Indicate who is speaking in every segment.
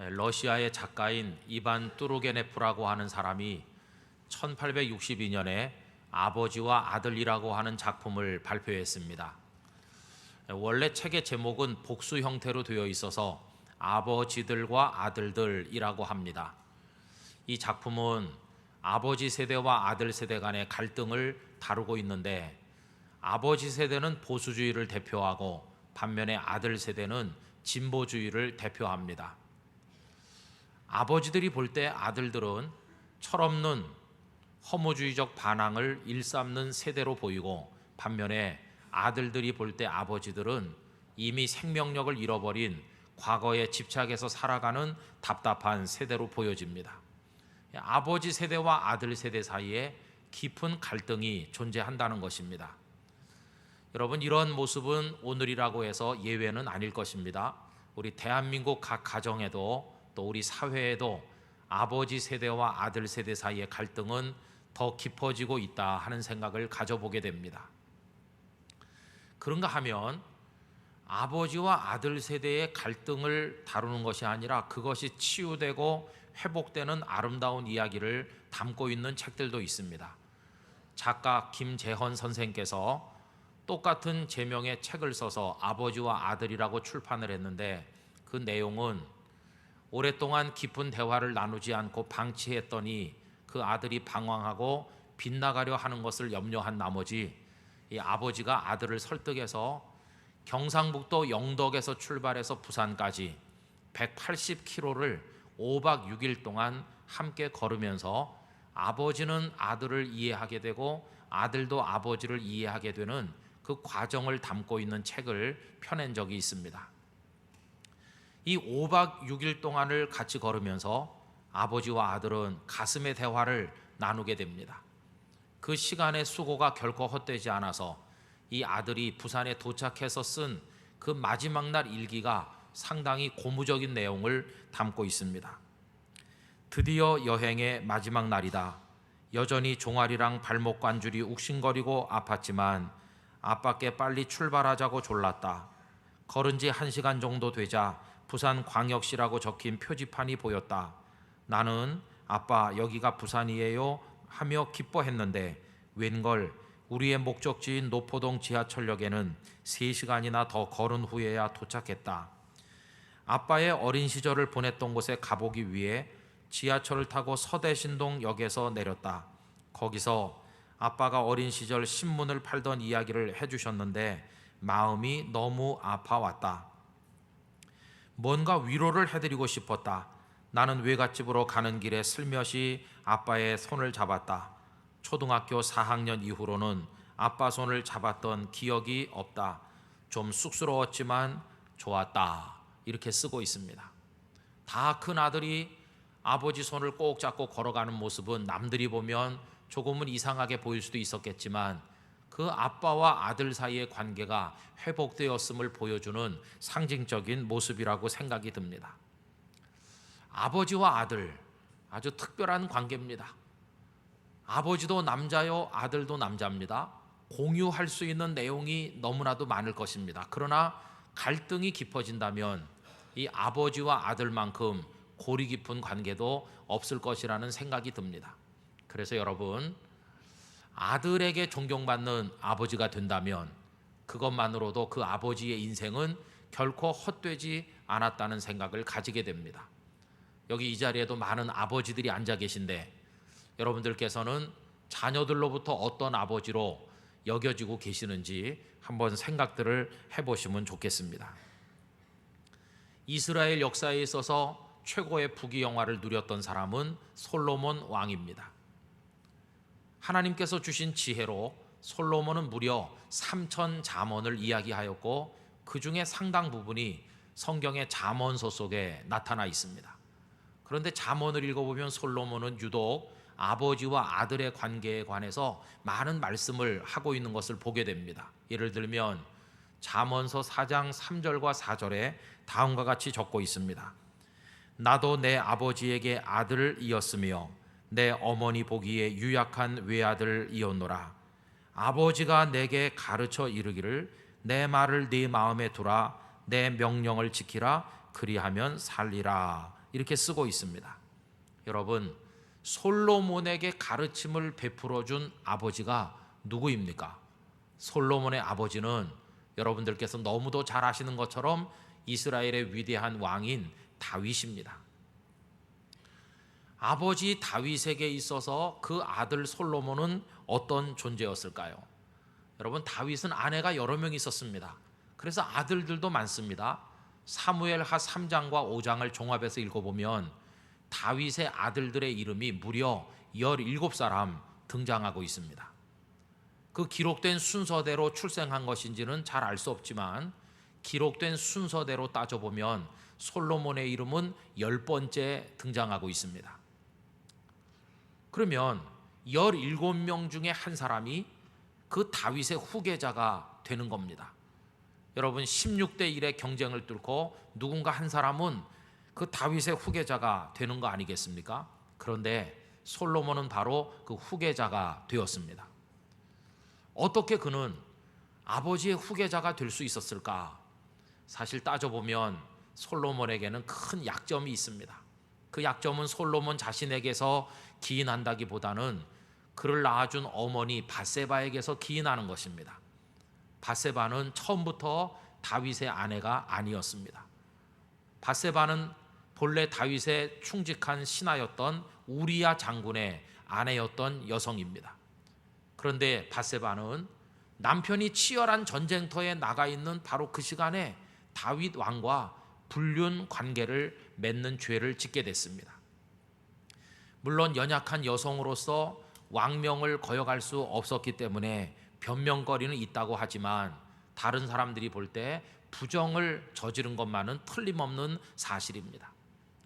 Speaker 1: 러시아의 작가인 이반 뚜르게네프라고 하는 사람이 1862년에 아버지와 아들이라고 하는 작품을 발표했습니다. 원래 책의 제목은 복수 형태로 되어 있어서 아버지들과 아들들이라고 합니다. 이 작품은 아버지 세대와 아들 세대 간의 갈등을 다루고 있는데, 아버지 세대는 보수주의를 대표하고 반면에 아들 세대는 진보주의를 대표합니다. 아버지들이 볼 때 아들들은 철없는 허무주의적 반항을 일삼는 세대로 보이고, 반면에 아들들이 볼 때 아버지들은 이미 생명력을 잃어버린 과거에 집착해서 살아가는 답답한 세대로 보여집니다. 아버지 세대와 아들 세대 사이에 깊은 갈등이 존재한다는 것입니다. 여러분, 이런 모습은 오늘이라고 해서 예외는 아닐 것입니다. 우리 대한민국 각 가정에도 또 우리 사회에도 아버지 세대와 아들 세대 사이의 갈등은 더 깊어지고 있다 하는 생각을 가져보게 됩니다. 그런가 하면 아버지와 아들 세대의 갈등을 다루는 것이 아니라 그것이 치유되고 회복되는 아름다운 이야기를 담고 있는 책들도 있습니다. 작가 김재헌 선생께서 똑같은 제명의 책을 써서 아버지와 아들이라고 출판을 했는데, 그 내용은 오랫동안 깊은 대화를 나누지 않고 방치했더니 그 아들이 방황하고 빗나가려 하는 것을 염려한 나머지 이 아버지가 아들을 설득해서 경상북도 영덕에서 출발해서 부산까지 180km를 5박 6일 동안 함께 걸으면서 아버지는 아들을 이해하게 되고 아들도 아버지를 이해하게 되는 그 과정을 담고 있는 책을 펴낸 적이 있습니다. 이 5박 6일 동안을 같이 걸으면서 아버지와 아들은 가슴의 대화를 나누게 됩니다. 그 시간의 수고가 결코 헛되지 않아서 이 아들이 부산에 도착해서 쓴 그 마지막 날 일기가 상당히 고무적인 내용을 담고 있습니다. 드디어 여행의 마지막 날이다. 여전히 종아리랑 발목 관줄이 욱신거리고 아팠지만 아빠께 빨리 출발하자고 졸랐다. 걸은 지 1시간 정도 되자 부산광역시라고 적힌 표지판이 보였다. 나는 아빠 여기가 부산이에요 하며 기뻐했는데 웬걸 우리의 목적지인 노포동 지하철역에는 3시간이나 더 걸은 후에야 도착했다. 아빠의 어린 시절을 보냈던 곳에 가보기 위해 지하철을 타고 서대신동 역에서 내렸다. 거기서 아빠가 어린 시절 신문을 팔던 이야기를 해주셨는데 마음이 너무 아파왔다. 뭔가 위로를 해드리고 싶었다. 나는 외갓집으로 가는 길에 슬며시 아빠의 손을 잡았다. 초등학교 4학년 이후로는 아빠 손을 잡았던 기억이 없다. 좀 쑥스러웠지만 좋았다. 이렇게 쓰고 있습니다. 다 큰 아들이 아버지 손을 꼭 잡고 걸어가는 모습은 남들이 보면 조금은 이상하게 보일 수도 있었겠지만 그 아빠와 아들 사이의 관계가 회복되었음을 보여주는 상징적인 모습이라고 생각이 듭니다. 아버지와 아들, 아주 특별한 관계입니다. 아버지도 남자요, 아들도 남자입니다. 공유할 수 있는 내용이 너무나도 많을 것입니다. 그러나 갈등이 깊어진다면 이 아버지와 아들만큼 고리 깊은 관계도 없을 것이라는 생각이 듭니다. 그래서 여러분, 아들에게 존경받는 아버지가 된다면 그것만으로도 그 아버지의 인생은 결코 헛되지 않았다는 생각을 가지게 됩니다. 여기 이 자리에도 많은 아버지들이 앉아 계신데 여러분들께서는 자녀들로부터 어떤 아버지로 여겨지고 계시는지 한번 생각들을 해보시면 좋겠습니다. 이스라엘 역사에 있어서 최고의 부귀영화를 누렸던 사람은 솔로몬 왕입니다. 하나님께서 주신 지혜로 솔로몬은 무려 3천 잠언을 이야기하였고 그 중에 상당 부분이 성경의 잠언서 속에 나타나 있습니다. 그런데 잠언을 읽어보면 솔로몬은 유독 아버지와 아들의 관계에 관해서 많은 말씀을 하고 있는 것을 보게 됩니다. 예를 들면 잠언서 4장 3절과 4절에 다음과 같이 적고 있습니다. 나도 내 아버지에게 아들이었으며 내 어머니 보기에 유약한 외아들이었노라. 아버지가 내게 가르쳐 이르기를 내 말을 네 마음에 두라 내 명령을 지키라 그리하면 살리라. 이렇게 쓰고 있습니다. 여러분, 솔로몬에게 가르침을 베풀어 준 아버지가 누구입니까? 솔로몬의 아버지는 여러분들께서 너무도 잘 아시는 것처럼 이스라엘의 위대한 왕인 다윗입니다. 아버지 다윗에게 있어서 그 아들 솔로몬은 어떤 존재였을까요? 여러분, 다윗은 아내가 여러 명 있었습니다. 그래서 아들들도 많습니다. 사무엘하 3장과 5장을 종합해서 읽어보면 다윗의 아들들의 이름이 무려 17사람 등장하고 있습니다. 그 기록된 순서대로 출생한 것인지는 잘 알 수 없지만 기록된 순서대로 따져보면 솔로몬의 이름은 10번째 등장하고 있습니다. 그러면 17명 중에 한 사람이 그 다윗의 후계자가 되는 겁니다. 여러분, 16대 1의 경쟁을 뚫고 누군가 한 사람은 그 다윗의 후계자가 되는 거 아니겠습니까? 그런데 솔로몬은 바로 그 후계자가 되었습니다. 어떻게 그는 아버지의 후계자가 될 수 있었을까? 사실 따져보면 솔로몬에게는 큰 약점이 있습니다. 그 약점은 솔로몬 자신에게서 기인한다기보다는 그를 낳아준 어머니 밧세바에게서 기인하는 것입니다. 밧세바는 처음부터 다윗의 아내가 아니었습니다. 밧세바는 본래 다윗의 충직한 신하였던 우리야 장군의 아내였던 여성입니다. 그런데 밧세바는 남편이 치열한 전쟁터에 나가 있는 바로 그 시간에 다윗 왕과 불륜 관계를 맺는 죄를 짓게 됐습니다. 물론 연약한 여성으로서 왕명을 거역할 수 없었기 때문에 변명거리는 있다고 하지만 다른 사람들이 볼 때 부정을 저지른 것만은 틀림없는 사실입니다.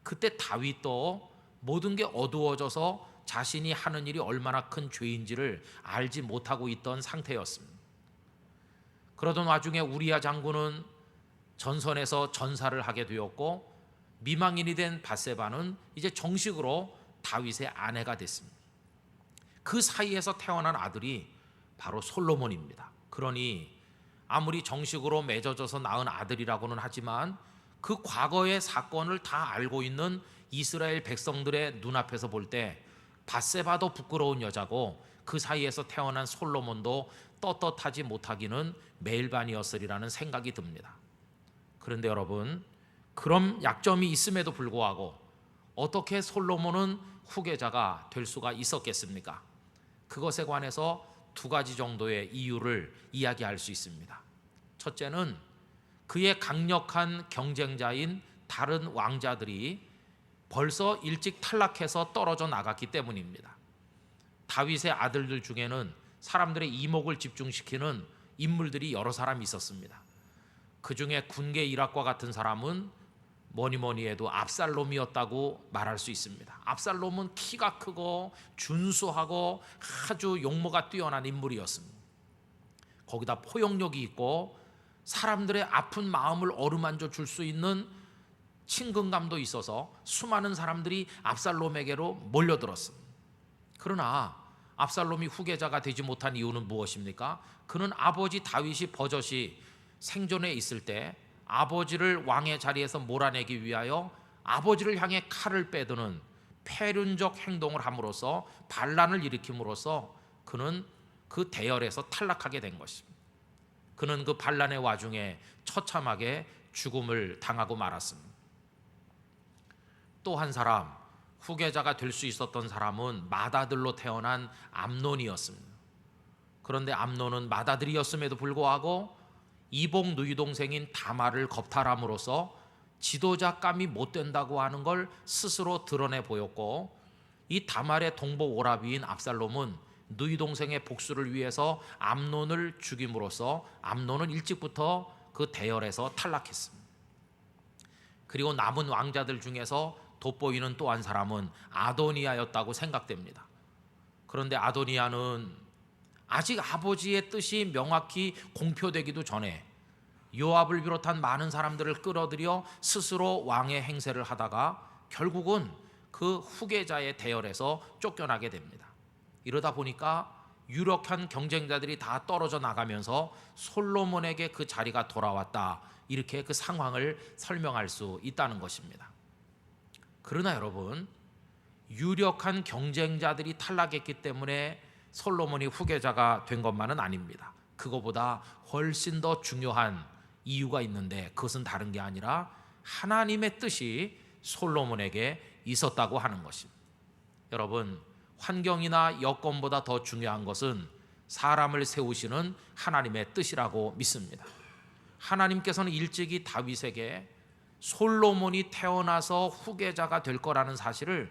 Speaker 1: 그때 다윗도 모든 게 어두워져서 자신이 하는 일이 얼마나 큰 죄인지를 알지 못하고 있던 상태였습니다. 그러던 와중에 우리야 장군은 전선에서 전사를 하게 되었고 미망인이 된 밧세바는 이제 정식으로 다윗의 아내가 됐습니다. 그 사이에서 태어난 아들이 바로 솔로몬입니다. 그러니 아무리 정식으로 맺어져서 낳은 아들이라고는 하지만 그 과거의 사건을 다 알고 있는 이스라엘 백성들의 눈앞에서 볼 때 밧세바도 부끄러운 여자고 그 사이에서 태어난 솔로몬도 떳떳하지 못하기는 매일반이었으리라는 생각이 듭니다. 그런데 여러분, 그런 약점이 있음에도 불구하고 어떻게 솔로몬은 후계자가 될 수가 있었겠습니까? 그것에 관해서 두 가지 정도의 이유를 이야기할 수 있습니다. 첫째는 그의 강력한 경쟁자인 다른 왕자들이 벌써 일찍 탈락해서 떨어져 나갔기 때문입니다. 다윗의 아들들 중에는 사람들의 이목을 집중시키는 인물들이 여러 사람 있었습니다. 그 중에 군계 일학과 같은 사람은 뭐니 해도 압살롬이었다고 말할 수 있습니다. 압살롬은 키가 크고 준수하고 아주 용모가 뛰어난 인물이었습니다. 거기다 포용력이 있고 사람들의 아픈 마음을 어루만져 줄 수 있는 친근감도 있어서 수많은 사람들이 압살롬에게로 몰려들었습니다. 그러나 압살롬이 후계자가 되지 못한 이유는 무엇입니까? 그는 아버지 다윗이 버젓이 생존해 있을 때 아버지를 왕의 자리에서 몰아내기 위하여 아버지를 향해 칼을 빼드는 패륜적 행동을 함으로써 반란을 일으킴으로써 그는 그 대열에서 탈락하게 된 것입니다. 그는 그 반란의 와중에 처참하게 죽음을 당하고 말았습니다. 또 한 사람, 후계자가 될 수 있었던 사람은 맏아들로 태어난 암논이었습니다. 그런데 암논은 맏아들이었음에도 불구하고 이복 누이 동생인 다말을 겁탈함으로써 지도자감이 못 된다고 하는 걸 스스로 드러내 보였고, 이 다말의 동복 오라비인 압살롬은 누이 동생의 복수를 위해서 암논을 죽임으로써 암논은 일찍부터 그 대열에서 탈락했습니다. 그리고 남은 왕자들 중에서 돋보이는 또 한 사람은 아도니아였다고 생각됩니다. 그런데 아도니아는 아직 아버지의 뜻이 명확히 공표되기도 전에 요압을 비롯한 많은 사람들을 끌어들여 스스로 왕의 행세를 하다가 결국은 그 후계자의 대열에서 쫓겨나게 됩니다. 이러다 보니까 유력한 경쟁자들이 다 떨어져 나가면서 솔로몬에게 그 자리가 돌아왔다, 이렇게 그 상황을 설명할 수 있다는 것입니다. 그러나 여러분, 유력한 경쟁자들이 탈락했기 때문에 솔로몬이 후계자가 된 것만은 아닙니다. 그거보다 훨씬 더 중요한 이유가 있는데, 그것은 다른 게 아니라 하나님의 뜻이 솔로몬에게 있었다고 하는 것입니다. 여러분, 환경이나 여건보다 더 중요한 것은 사람을 세우시는 하나님의 뜻이라고 믿습니다. 하나님께서는 일찍이 다윗에게 솔로몬이 태어나서 후계자가 될 거라는 사실을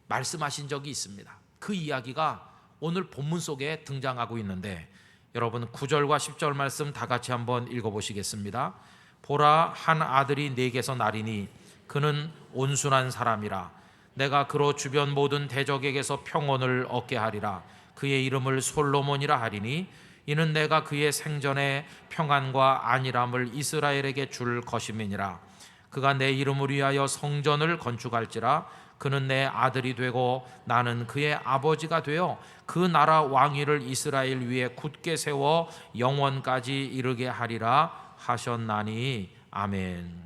Speaker 1: 말씀하신 적이 있습니다. 그 이야기가 오늘 본문 속에 등장하고 있는데, 여러분 9절과 10절 말씀 다 같이 한번 읽어보시겠습니다. 보라, 한 아들이 내게서 나리니 그는 온순한 사람이라. 내가 그로 주변 모든 대적에게서 평온을 얻게 하리라. 그의 이름을 솔로몬이라 하리니 이는 내가 그의 생전에 평안과 안일함을 이스라엘에게 줄 것임이니라. 그가 내 이름을 위하여 성전을 건축할지라. 그는 내 아들이 되고 나는 그의 아버지가 되어 그 나라 왕위를 이스라엘 위에 굳게 세워 영원까지 이르게 하리라 하셨나니. 아멘.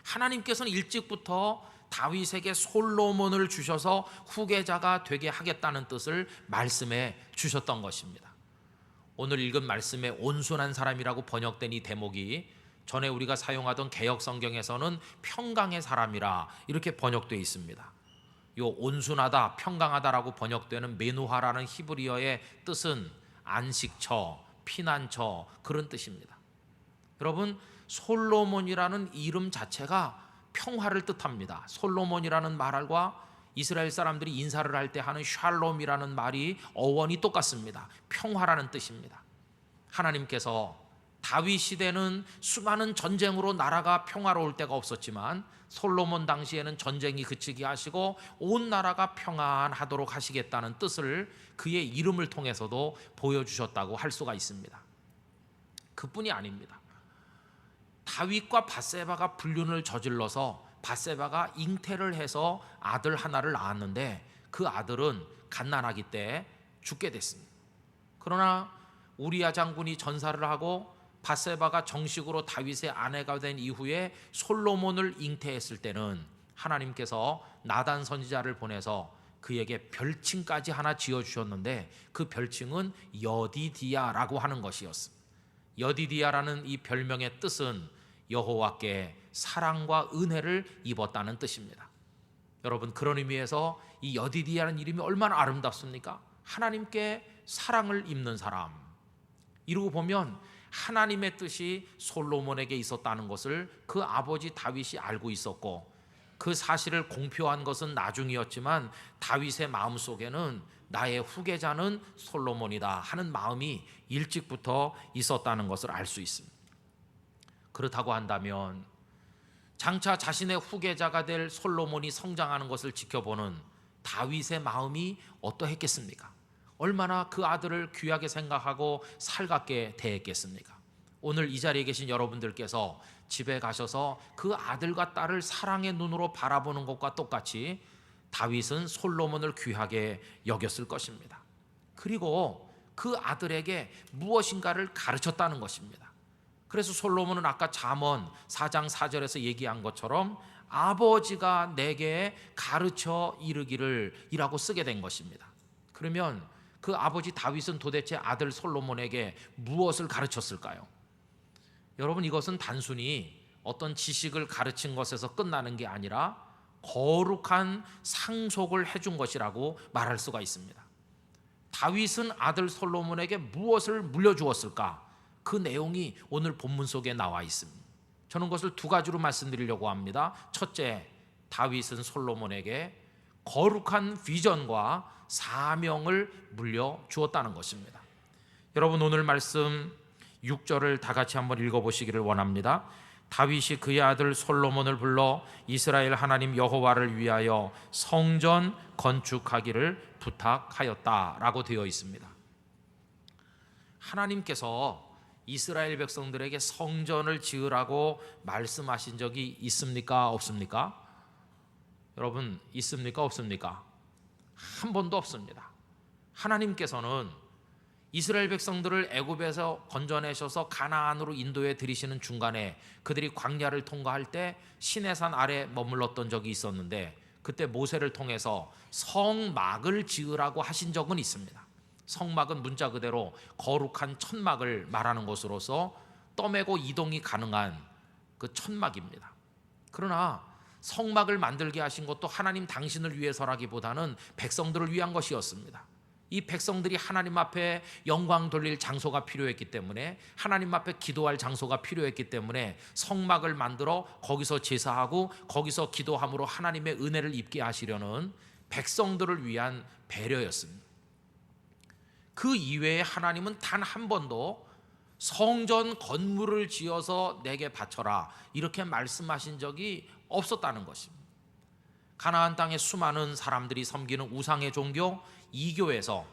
Speaker 1: 하나님께서는 일찍부터 다윗에게 솔로몬을 주셔서 후계자가 되게 하겠다는 뜻을 말씀해 주셨던 것입니다. 오늘 읽은 말씀에 온순한 사람이라고 번역된 이 대목이 전에 우리가 사용하던 개역 성경에서는 평강의 사람이라 이렇게 번역되어 있습니다. 이 온순하다, 평강하다라고 번역되는 메누하라는 히브리어의 뜻은 안식처, 피난처, 그런 뜻입니다. 여러분, 솔로몬이라는 이름 자체가 평화를 뜻합니다. 솔로몬이라는 말과 이스라엘 사람들이 인사를 할 때 하는 샬롬이라는 말이 어원이 똑같습니다. 평화라는 뜻입니다. 하나님께서 다윗 시대는 수많은 전쟁으로 나라가 평화로울 때가 없었지만 솔로몬 당시에는 전쟁이 그치게 하시고 온 나라가 평안하도록 하시겠다는 뜻을 그의 이름을 통해서도 보여주셨다고 할 수가 있습니다. 그뿐이 아닙니다. 다윗과 밧세바가 불륜을 저질러서 밧세바가 잉태를 해서 아들 하나를 낳았는데 그 아들은 갓난아기 때 죽게 됐습니다. 그러나 우리야 장군이 전사를 하고 밧세바가 정식으로 다윗의 아내가 된 이후에 솔로몬을 잉태했을 때는 하나님께서 나단 선지자를 보내서 그에게 별칭까지 하나 지어주셨는데 그 별칭은 여디디야라고 하는 것이었습니다. 여디디야라는 이 별명의 뜻은 여호와께 사랑과 은혜를 입었다는 뜻입니다. 여러분, 그런 의미에서 이 여디디야라는 이름이 얼마나 아름답습니까? 하나님께 사랑을 입는 사람. 이러고 보면 하나님의 뜻이 솔로몬에게 있었다는 것을 그 아버지 다윗이 알고 있었고, 그 사실을 공표한 것은 나중이었지만 다윗의 마음속에는 나의 후계자는 솔로몬이다 하는 마음이 일찍부터 있었다는 것을 알 수 있습니다. 그렇다고 한다면 장차 자신의 후계자가 될 솔로몬이 성장하는 것을 지켜보는 다윗의 마음이 어떠했겠습니까? 얼마나 그 아들을 귀하게 생각하고 살갑게 대했겠습니까? 오늘 이 자리에 계신 여러분들께서 집에 가셔서 그 아들과 딸을 사랑의 눈으로 바라보는 것과 똑같이 다윗은 솔로몬을 귀하게 여겼을 것입니다. 그리고 그 아들에게 무엇인가를 가르쳤다는 것입니다. 그래서 솔로몬은 아까 잠언 4장 4절에서 얘기한 것처럼 아버지가 내게 가르쳐 이르기를 이라고 쓰게 된 것입니다. 그러면 그 아버지 다윗은 도대체 아들 솔로몬에게 무엇을 가르쳤을까요? 여러분, 이것은 단순히 어떤 지식을 가르친 것에서 끝나는 게 아니라 거룩한 상속을 해준 것이라고 말할 수가 있습니다. 다윗은 아들 솔로몬에게 무엇을 물려주었을까? 그 내용이 오늘 본문 속에 나와 있습니다. 저는 그것을 두 가지로 말씀드리려고 합니다. 첫째, 다윗은 솔로몬에게 거룩한 비전과 사명을 물려주었다는 것입니다. 여러분, 오늘 말씀 6절을 다 같이 한번 읽어보시기를 원합니다. 다윗이 그의 아들 솔로몬을 불러 이스라엘 하나님 여호와를 위하여 성전 건축하기를 부탁하였다라고 되어 있습니다. 하나님께서 이스라엘 백성들에게 성전을 지으라고 말씀하신 적이 있습니까? 없습니까? 여러분, 있습니까? 없습니까? 한 번도 없습니다. 하나님께서는 이스라엘 백성들을 애굽에서 건져내셔서 가나안으로 인도해 들이시는 중간에 그들이 광야를 통과할 때 시내산 아래 머물렀던 적이 있었는데, 그때 모세를 통해서 성막을 지으라고 하신 적은 있습니다. 성막은 문자 그대로 거룩한 천막을 말하는 것으로서 떠매고 이동이 가능한 그 천막입니다. 그러나 성막을 만들게 하신 것도 하나님 당신을 위해서라기보다는 백성들을 위한 것이었습니다. 이 백성들이 하나님 앞에 영광 돌릴 장소가 필요했기 때문에, 하나님 앞에 기도할 장소가 필요했기 때문에 성막을 만들어 거기서 제사하고 거기서 기도함으로 하나님의 은혜를 입게 하시려는 백성들을 위한 배려였습니다. 그 이외에 하나님은 단 한 번도 성전 건물을 지어서 내게 바쳐라 이렇게 말씀하신 적이 없었다는 것입니다. 가나안 땅의 수많은 사람들이 섬기는 우상의 종교 이교에서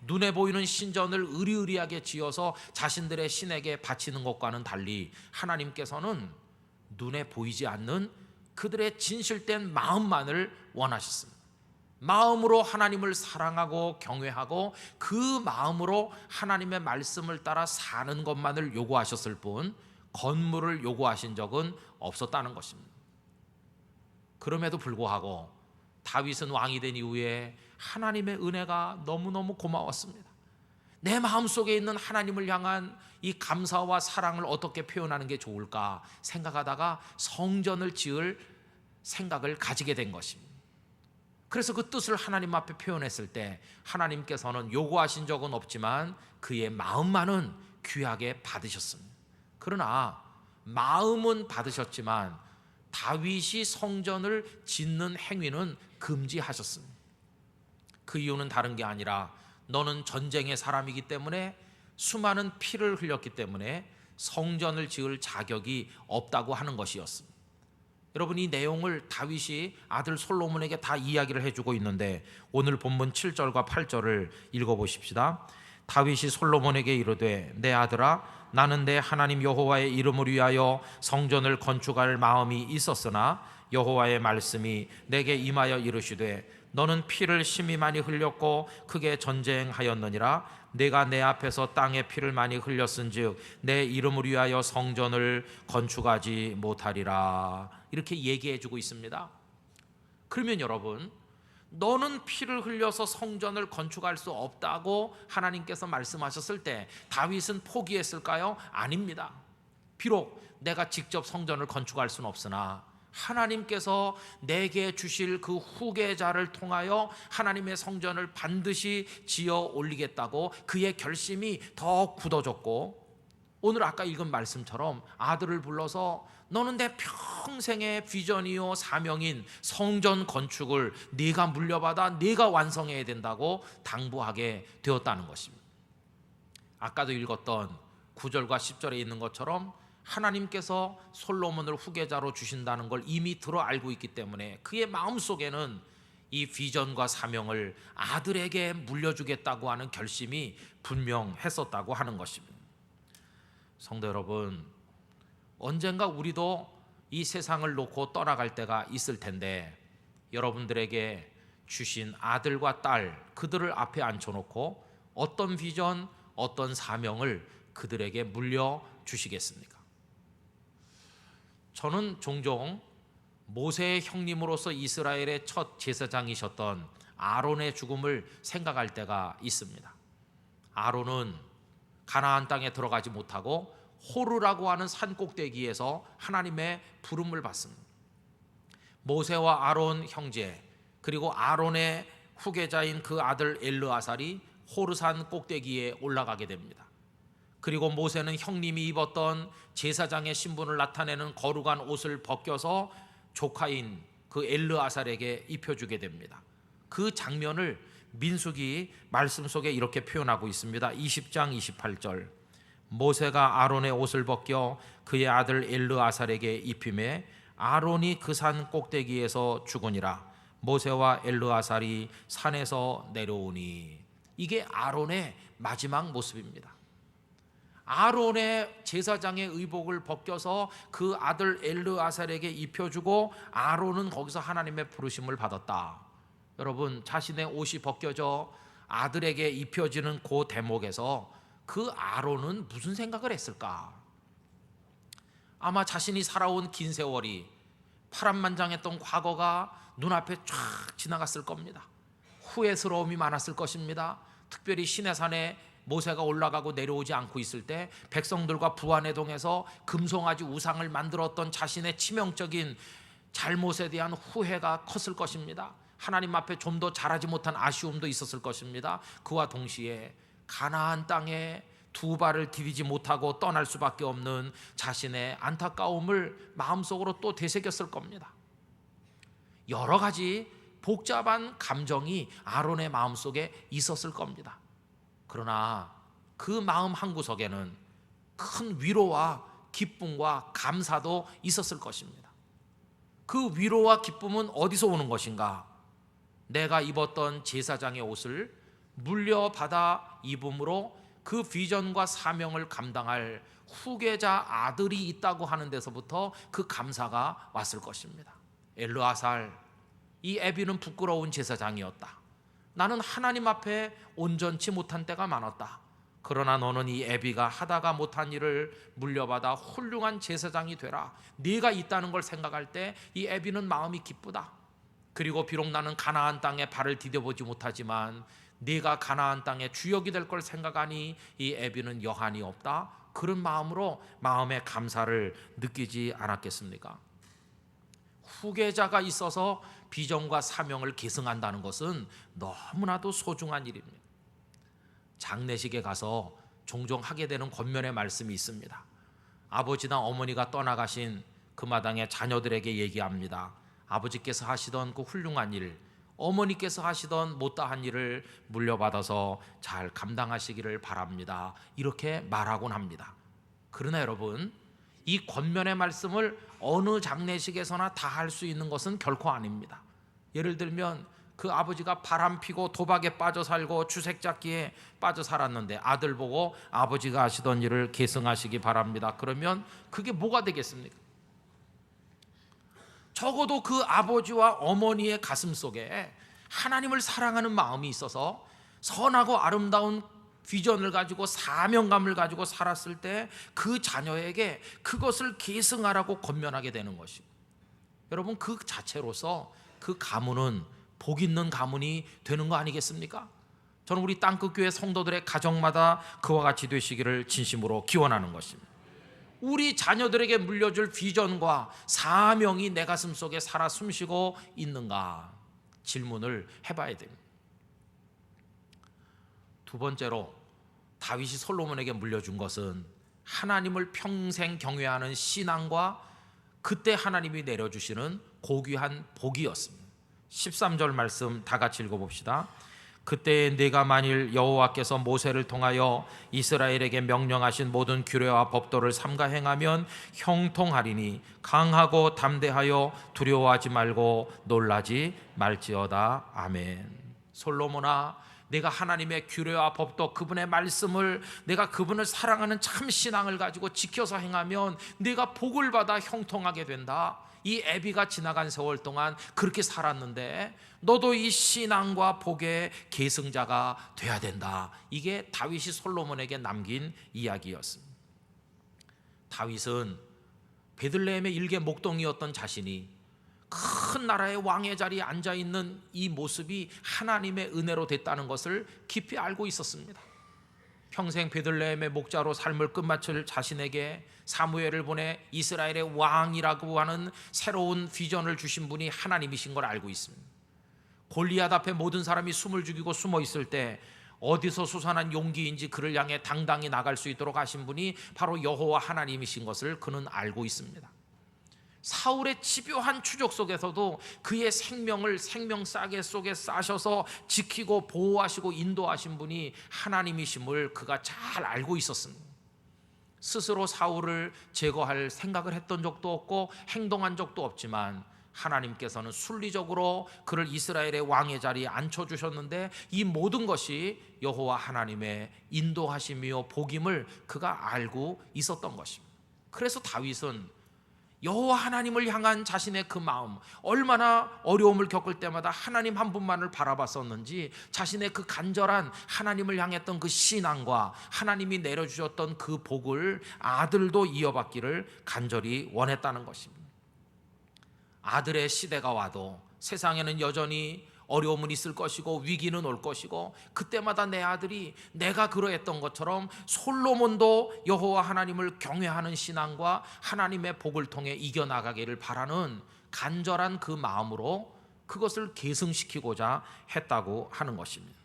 Speaker 1: 눈에 보이는 신전을 으리으리하게 지어서 자신들의 신에게 바치는 것과는 달리, 하나님께서는 눈에 보이지 않는 그들의 진실된 마음만을 원하셨습니다. 마음으로 하나님을 사랑하고 경외하고 그 마음으로 하나님의 말씀을 따라 사는 것만을 요구하셨을 뿐 건물을 요구하신 적은 없었다는 것입니다. 그럼에도 불구하고 다윗은 왕이 된 이후에 하나님의 은혜가 너무너무 고마웠습니다. 내 마음속에 있는 하나님을 향한 이 감사와 사랑을 어떻게 표현하는 게 좋을까 생각하다가 성전을 지을 생각을 가지게 된 것입니다. 그래서 그 뜻을 하나님 앞에 표현했을 때 하나님께서는 요구하신 적은 없지만 그의 마음만은 귀하게 받으셨습니다. 그러나 마음은 받으셨지만 다윗이 성전을 짓는 행위는 금지하셨습니다. 그 이유는 다른 게 아니라 너는 전쟁의 사람이기 때문에, 수많은 피를 흘렸기 때문에 성전을 지을 자격이 없다고 하는 것이었습니다. 여러분, 이 내용을 다윗이 아들 솔로몬에게 다 이야기를 해주고 있는데, 오늘 본문 7절과 8절을 읽어보십시다. 다윗이 솔로몬에게 이르되 내 아들아, 나는 내 하나님 여호와의 이름을 위하여 성전을 건축할 마음이 있었으나 여호와의 말씀이 내게 임하여 이르시되 너는 피를 심히 많이 흘렸고 크게 전쟁하였느니라. 내가 내 앞에서 땅에 피를 많이 흘렸은즉 내 이름을 위하여 성전을 건축하지 못하리라. 이렇게 얘기해 주고 있습니다. 그러면 여러분, 너는 피를 흘려서 성전을 건축할 수 없다고 하나님께서 말씀하셨을 때 다윗은 포기했을까요? 아닙니다. 비록 내가 직접 성전을 건축할 수는 없으나 하나님께서 내게 주실 그 후계자를 통하여 하나님의 성전을 반드시 지어 올리겠다고 그의 결심이 더 굳어졌고, 오늘 아까 읽은 말씀처럼 아들을 불러서 너는 내 평생의 비전이요 사명인 성전 건축을 네가 물려받아 네가 완성해야 된다고 당부하게 되었다는 것입니다. 아까도 읽었던 9절과 10절에 있는 것처럼 하나님께서 솔로몬을 후계자로 주신다는 걸 이미 들어 알고 있기 때문에 그의 마음속에는 이 비전과 사명을 아들에게 물려주겠다고 하는 결심이 분명했었다고 하는 것입니다. 성도 여러분, 언젠가 우리도 이 세상을 놓고 떠나갈 때가 있을 텐데, 여러분들에게 주신 아들과 딸, 그들을 앞에 앉혀놓고 어떤 비전, 어떤 사명을 그들에게 물려주시겠습니까? 저는 종종 모세의 형님으로서 이스라엘의 첫 제사장이셨던 아론의 죽음을 생각할 때가 있습니다. 아론은 가나안 땅에 들어가지 못하고 호르라고 하는 산 꼭대기에서 하나님의 부름을 받습니다. 모세와 아론 형제, 그리고 아론의 후계자인 그 아들 엘르아살이 호르산 꼭대기에 올라가게 됩니다. 그리고 모세는 형님이 입었던 제사장의 신분을 나타내는 거룩한 옷을 벗겨서 조카인 그 엘르아살에게 입혀주게 됩니다. 그 장면을 민수기 말씀 속에 이렇게 표현하고 있습니다. 20장 28절, 모세가 아론의 옷을 벗겨 그의 아들 엘르아살에게 입히매 아론이 그 산 꼭대기에서 죽으니라. 모세와 엘르아살이 산에서 내려오니. 이게 아론의 마지막 모습입니다. 아론의 제사장의 의복을 벗겨서 그 아들 엘르아살에게 입혀주고 아론은 거기서 하나님의 부르심을 받았다. 여러분, 자신의 옷이 벗겨져 아들에게 입혀지는 그 대목에서 그 아론은 무슨 생각을 했을까? 아마 자신이 살아온 긴 세월이 파란만장했던 과거가 눈앞에 쫙 지나갔을 겁니다. 후회스러움이 많았을 것입니다. 특별히 시내산에 모세가 올라가고 내려오지 않고 있을 때 백성들과 부안회동에서 금송아지 우상을 만들었던 자신의 치명적인 잘못에 대한 후회가 컸을 것입니다. 하나님 앞에 좀 더 잘하지 못한 아쉬움도 있었을 것입니다. 그와 동시에 가나안 땅에 두 발을 디디지 못하고 떠날 수밖에 없는 자신의 안타까움을 마음속으로 또 되새겼을 겁니다. 여러 가지 복잡한 감정이 아론의 마음속에 있었을 겁니다. 그러나 그 마음 한구석에는 큰 위로와 기쁨과 감사도 있었을 것입니다. 그 위로와 기쁨은 어디서 오는 것인가? 내가 입었던 제사장의 옷을 물려받아 입음으로 그 비전과 사명을 감당할 후계자 아들이 있다고 하는 데서부터 그 감사가 왔을 것입니다. 엘르아살, 이 애비는 부끄러운 제사장이었다. 나는 하나님 앞에 온전치 못한 때가 많았다. 그러나 너는 이 애비가 하다가 못한 일을 물려받아 훌륭한 제사장이 되라. 네가 있다는 걸 생각할 때 이 애비는 마음이 기쁘다. 그리고 비록 나는 가나안 땅에 발을 디뎌보지 못하지만 네가 가나안 땅의 주역이 될 걸 생각하니 이 애비는 여한이 없다. 그런 마음으로 마음의 감사를 느끼지 않았겠습니까? 후계자가 있어서 비전과 사명을 계승한다는 것은 너무나도 소중한 일입니다. 장례식에 가서 종종 하게 되는 권면의 말씀이 있습니다. 아버지나 어머니가 떠나가신 그 마당에 자녀들에게 얘기합니다. 아버지께서 하시던 그 훌륭한 일, 어머니께서 하시던 못다한 일을 물려받아서 잘 감당하시기를 바랍니다. 이렇게 말하곤 합니다. 그러나 여러분, 이 권면의 말씀을 어느 장례식에서나 다 할 수 있는 것은 결코 아닙니다. 예를 들면 그 아버지가 바람 피고 도박에 빠져 살고 주색잡기에 빠져 살았는데 아들 보고 아버지가 하시던 일을 계승하시기 바랍니다. 그러면 그게 뭐가 되겠습니까? 적어도 그 아버지와 어머니의 가슴 속에 하나님을 사랑하는 마음이 있어서 선하고 아름다운 비전을 가지고 사명감을 가지고 살았을 때 그 자녀에게 그것을 계승하라고 권면하게 되는 것이고, 여러분 그 자체로서 그 가문은 복 있는 가문이 되는 거 아니겠습니까? 저는 우리 땅끝교회 성도들의 가정마다 그와 같이 되시기를 진심으로 기원하는 것입니다. 우리 자녀들에게 물려줄 비전과 사명이 내 가슴 속에 살아 숨쉬고 있는가 질문을 해봐야 됩니다. 두 번째로 다윗이 솔로몬에게 물려준 것은 하나님을 평생 경외하는 신앙과 그때 하나님이 내려주시는 고귀한 복이었습니다. 13절 말씀 다 같이 읽어봅시다. 그때 네가 만일 여호와께서 모세를 통하여 이스라엘에게 명령하신 모든 규례와 법도를 삼가 행하면 형통하리니 강하고 담대하여 두려워하지 말고 놀라지 말지어다. 아멘. 솔로몬아, 내가 하나님의 규례와 법도 그분의 말씀을 내가 그분을 사랑하는 참 신앙을 가지고 지켜서 행하면 내가 복을 받아 형통하게 된다. 이 애비가 지나간 세월 동안 그렇게 살았는데 너도 이 신앙과 복의 계승자가 돼야 된다. 이게 다윗이 솔로몬에게 남긴 이야기였습니다. 다윗은 베들레헴의 일개 목동이었던 자신이 큰 나라의 왕의 자리에 앉아있는 이 모습이 하나님의 은혜로 됐다는 것을 깊이 알고 있었습니다. 평생 베들레헴의 목자로 삶을 끝마칠 자신에게 사무엘을 보내 이스라엘의 왕이라고 하는 새로운 비전을 주신 분이 하나님이신 걸 알고 있습니다. 골리앗 앞에 모든 사람이 숨을 죽이고 숨어 있을 때 어디서 솟아난 용기인지 그를 향해 당당히 나갈 수 있도록 하신 분이 바로 여호와 하나님이신 것을 그는 알고 있습니다. 사울의 집요한 추적 속에서도 그의 생명을 생명싸개 속에 싸셔서 지키고 보호하시고 인도하신 분이 하나님이심을 그가 잘 알고 있었습니다. 스스로 사울을 제거할 생각을 했던 적도 없고 행동한 적도 없지만 하나님께서는 순리적으로 그를 이스라엘의 왕의 자리에 앉혀주셨는데 이 모든 것이 여호와 하나님의 인도하심이요 복임을 그가 알고 있었던 것입니다. 그래서 다윗은 여호와 하나님을 향한 자신의 그 마음, 얼마나 어려움을 겪을 때마다 하나님 한 분만을 바라봤었는지 자신의 그 간절한 하나님을 향했던 그 신앙과 하나님이 내려주셨던 그 복을 아들도 이어받기를 간절히 원했다는 것입니다. 아들의 시대가 와도 세상에는 여전히 어려움은 있을 것이고 위기는 올 것이고, 그때마다 내 아들이 내가 그러했던 것처럼 솔로몬도 여호와 하나님을 경외하는 신앙과 하나님의 복을 통해 이겨나가기를 바라는 간절한 그 마음으로 그것을 계승시키고자 했다고 하는 것입니다.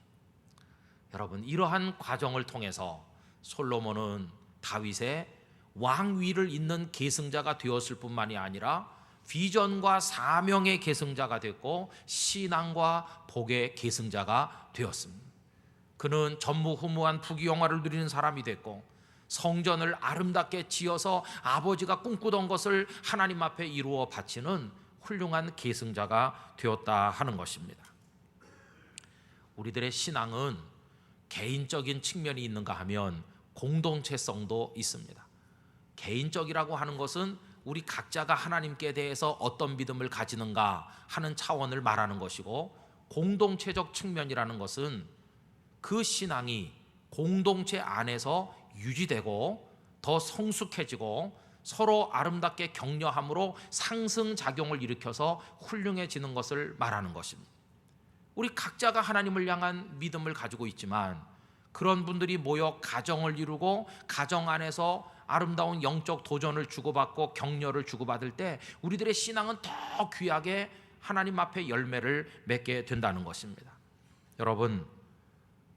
Speaker 1: 여러분, 이러한 과정을 통해서 솔로몬은 다윗의 왕위를 잇는 계승자가 되었을 뿐만이 아니라 비전과 사명의 계승자가 됐고 신앙과 복의 계승자가 되었습니다. 그는 전무후무한 부귀영화를 누리는 사람이 됐고 성전을 아름답게 지어서 아버지가 꿈꾸던 것을 하나님 앞에 이루어 바치는 훌륭한 계승자가 되었다 하는 것입니다. 우리들의 신앙은 개인적인 측면이 있는가 하면 공동체성도 있습니다. 개인적이라고 하는 것은 우리 각자가 하나님께 대해서 어떤 믿음을 가지는가 하는 차원을 말하는 것이고, 공동체적 측면이라는 것은 그 신앙이 공동체 안에서 유지되고 더 성숙해지고 서로 아름답게 격려함으로 상승작용을 일으켜서 훌륭해지는 것을 말하는 것입니다. 우리 각자가 하나님을 향한 믿음을 가지고 있지만 그런 분들이 모여 가정을 이루고 가정 안에서 아름다운 영적 도전을 주고받고 격려를 주고받을 때 우리들의 신앙은 더 귀하게 하나님 앞에 열매를 맺게 된다는 것입니다. 여러분,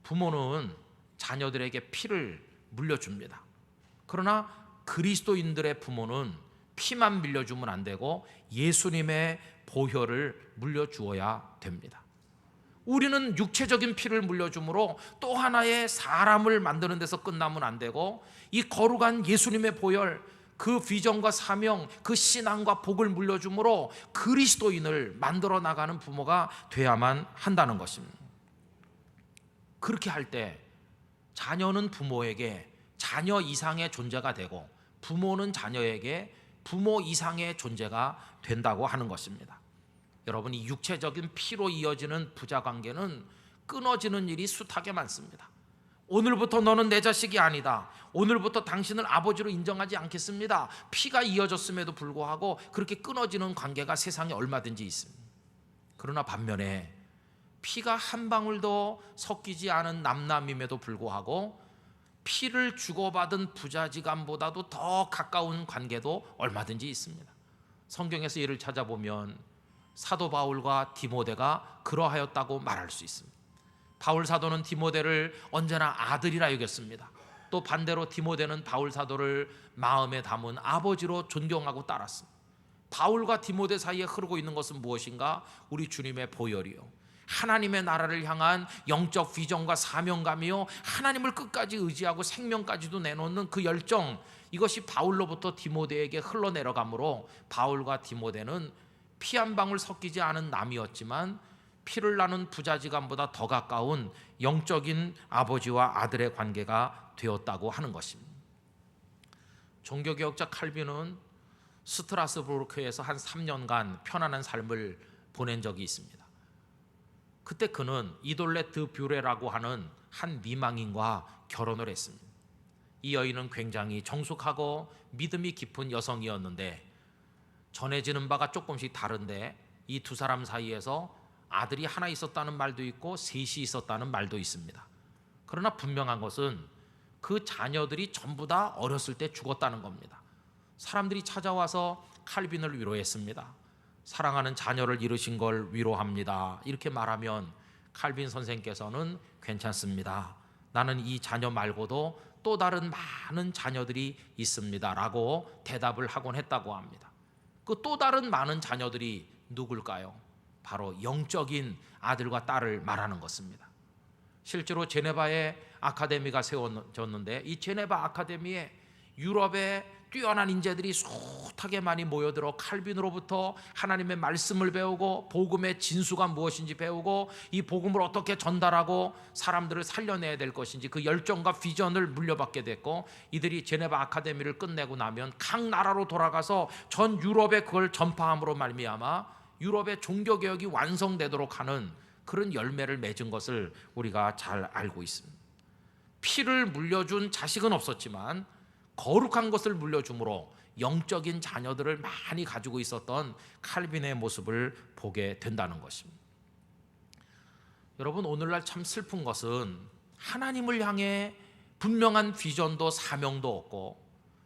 Speaker 1: 부모는 자녀들에게 피를 물려줍니다. 그러나 그리스도인들의 부모는 피만 물려주면 안 되고 예수님의 보혈을 물려주어야 됩니다. 우리는 육체적인 피를 물려줌으로 또 하나의 사람을 만드는 데서 끝나면 안 되고, 이 거룩한 예수님의 보혈, 그 비전과 사명, 그 신앙과 복을 물려줌으로 그리스도인을 만들어 나가는 부모가 돼야만 한다는 것입니다. 그렇게 할 때 자녀는 부모에게 자녀 이상의 존재가 되고 부모는 자녀에게 부모 이상의 존재가 된다고 하는 것입니다. 여러분, 이 육체적인 피로 이어지는 부자관계는 끊어지는 일이 숱하게 많습니다. 오늘부터 너는 내 자식이 아니다, 오늘부터 당신을 아버지로 인정하지 않겠습니다. 피가 이어졌음에도 불구하고 그렇게 끊어지는 관계가 세상에 얼마든지 있습니다. 그러나 반면에 피가 한 방울도 섞이지 않은 남남임에도 불구하고 피를 주고받은 부자지간보다도 더 가까운 관계도 얼마든지 있습니다. 성경에서 이를 찾아보면 사도 바울과 디모데가 그러하였다고 말할 수 있습니다. 바울 사도는 디모데를 언제나 아들이라 여겼습니다. 또 반대로 디모데는 바울 사도를 마음에 담은 아버지로 존경하고 따랐습니다. 바울과 디모데 사이에 흐르고 있는 것은 무엇인가? 우리 주님의 보혈이요, 하나님의 나라를 향한 영적 비전과 사명감이요, 하나님을 끝까지 의지하고 생명까지도 내놓는 그 열정, 이것이 바울로부터 디모데에게 흘러내려가므로 바울과 디모데는 피 한 방울 섞이지 않은 남이었지만 피를 나눈 부자지간보다 더 가까운 영적인 아버지와 아들의 관계가 되었다고 하는 것입니다. 종교개혁자 칼빈은 스트라스부르크에서 한 3년간 편안한 삶을 보낸 적이 있습니다. 그때 그는 이돌레 드 뷰레라고 하는 한 미망인과 결혼을 했습니다. 이 여인은 굉장히 정숙하고 믿음이 깊은 여성이었는데 전해지는 바가 조금씩 다른데 이 두 사람 사이에서 아들이 하나 있었다는 말도 있고 셋이 있었다는 말도 있습니다. 그러나 분명한 것은 그 자녀들이 전부 다 어렸을 때 죽었다는 겁니다. 사람들이 찾아와서 칼빈을 위로했습니다. 사랑하는 자녀를 잃으신 걸 위로합니다. 이렇게 말하면 칼빈 선생께서는 괜찮습니다, 나는 이 자녀 말고도 또 다른 많은 자녀들이 있습니다 라고 대답을 하곤 했다고 합니다. 그 또 다른 많은 자녀들이 누굴까요? 바로 영적인 아들과 딸을 말하는 것입니다. 실제로 제네바에 아카데미가 세워졌는데 이 제네바 아카데미에 유럽의 뛰어난 인재들이 숱하게 많이 모여들어 칼빈으로부터 하나님의 말씀을 배우고 복음의 진수가 무엇인지 배우고 이 복음을 어떻게 전달하고 사람들을 살려내야 될 것인지 그 열정과 비전을 물려받게 됐고, 이들이 제네바 아카데미를 끝내고 나면 각 나라로 돌아가서 전 유럽에 그걸 전파함으로 말미암아 유럽의 종교개혁이 완성되도록 하는 그런 열매를 맺은 것을 우리가 잘 알고 있습니다. 피를 물려준 자식은 없었지만 거룩한 것을 물려줌으로 영적인 자녀들을 많이 가지고 있었던 칼빈의 모습을 보게 된다는 것입니다. 여러분, 오늘날 참 슬픈 것은 하나님을 향해 분명한 비전도 사명도 없고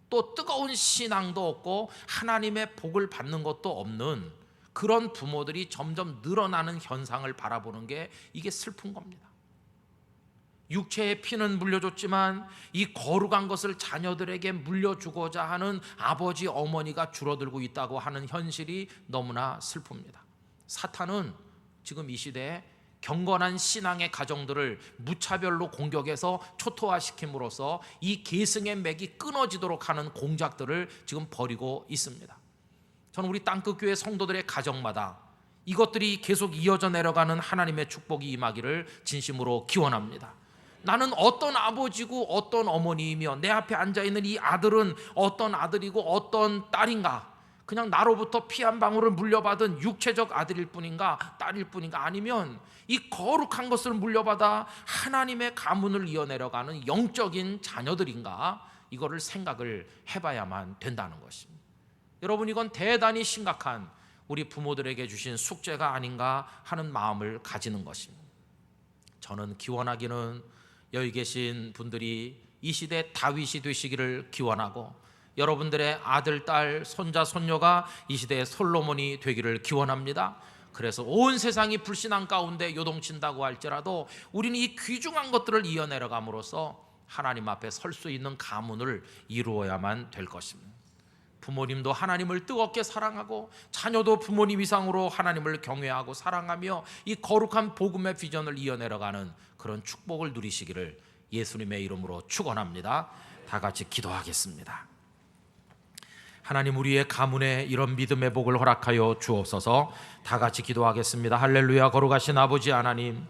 Speaker 1: 또 뜨거운 신앙도 없고 하나님의 복을 받는 것도 없는 그런 부모들이 점점 늘어나는 현상을 바라보는 게 이게 슬픈 겁니다. 육체의 피는 물려줬지만 이 거룩한 것을 자녀들에게 물려주고자 하는 아버지 어머니가 줄어들고 있다고 하는 현실이 너무나 슬픕니다. 사탄은 지금 이 시대에 경건한 신앙의 가정들을 무차별로 공격해서 초토화시킴으로써 이 계승의 맥이 끊어지도록 하는 공작들을 지금 벌이고 있습니다. 저는 우리 땅끝교회 성도들의 가정마다 이것들이 계속 이어져 내려가는 하나님의 축복이 임하기를 진심으로 기원합니다. 나는 어떤 아버지고 어떤 어머니이며 내 앞에 앉아있는 이 아들은 어떤 아들이고 어떤 딸인가, 그냥 나로부터 피 한 방울을 물려받은 육체적 아들일 뿐인가 딸일 뿐인가, 아니면 이 거룩한 것을 물려받아 하나님의 가문을 이어내려가는 영적인 자녀들인가, 이거를 생각을 해봐야만 된다는 것입니다. 여러분, 이건 대단히 심각한 우리 부모들에게 주신 숙제가 아닌가 하는 마음을 가지는 것입니다. 저는 기원하기는 여기 계신 분들이 이 시대 다윗이 되시기를 기원하고 여러분들의 아들, 딸, 손자, 손녀가 이 시대의 솔로몬이 되기를 기원합니다. 그래서 온 세상이 불신앙 가운데 요동친다고 할지라도 우리는 이 귀중한 것들을 이어내려감으로써 하나님 앞에 설 수 있는 가문을 이루어야만 될 것입니다. 부모님도 하나님을 뜨겁게 사랑하고 자녀도 부모님 이상으로 하나님을 경외하고 사랑하며 이 거룩한 복음의 비전을 이어내려가는 그런 축복을 누리시기를 예수님의 이름으로 축원합니다. 다 같이 기도하겠습니다. 하나님, 우리의 가문에 이런 믿음의 복을 허락하여 주옵소서. 다 같이 기도하겠습니다. 할렐루야. 거룩하신 아버지 하나님,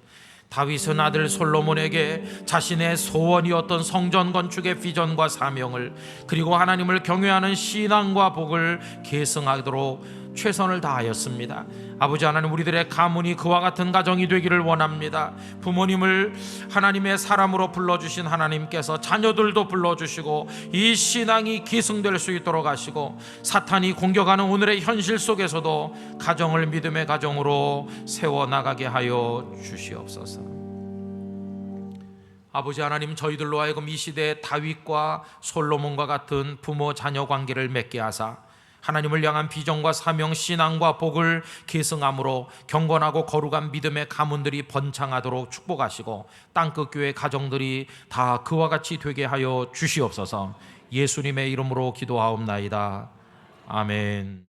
Speaker 1: 다윗은 아들 솔로몬에게 자신의 소원이었던 성전 건축의 비전과 사명을, 그리고 하나님을 경외하는 신앙과 복을 계승하도록 최선을 다하였습니다. 아버지 하나님, 우리들의 가문이 그와 같은 가정이 되기를 원합니다. 부모님을 하나님의 사람으로 불러주신 하나님께서 자녀들도 불러주시고 이 신앙이 계승될 수 있도록 하시고, 사탄이 공격하는 오늘의 현실 속에서도 가정을 믿음의 가정으로 세워나가게 하여 주시옵소서. 아버지 하나님, 저희들로 하여금 이 시대의 다윗과 솔로몬과 같은 부모 자녀 관계를 맺게 하사 하나님을 향한 비전과 사명, 신앙과 복을 계승함으로 경건하고 거룩한 믿음의 가문들이 번창하도록 축복하시고 땅끝교회 가정들이 다 그와 같이 되게 하여 주시옵소서. 예수님의 이름으로 기도하옵나이다. 아멘.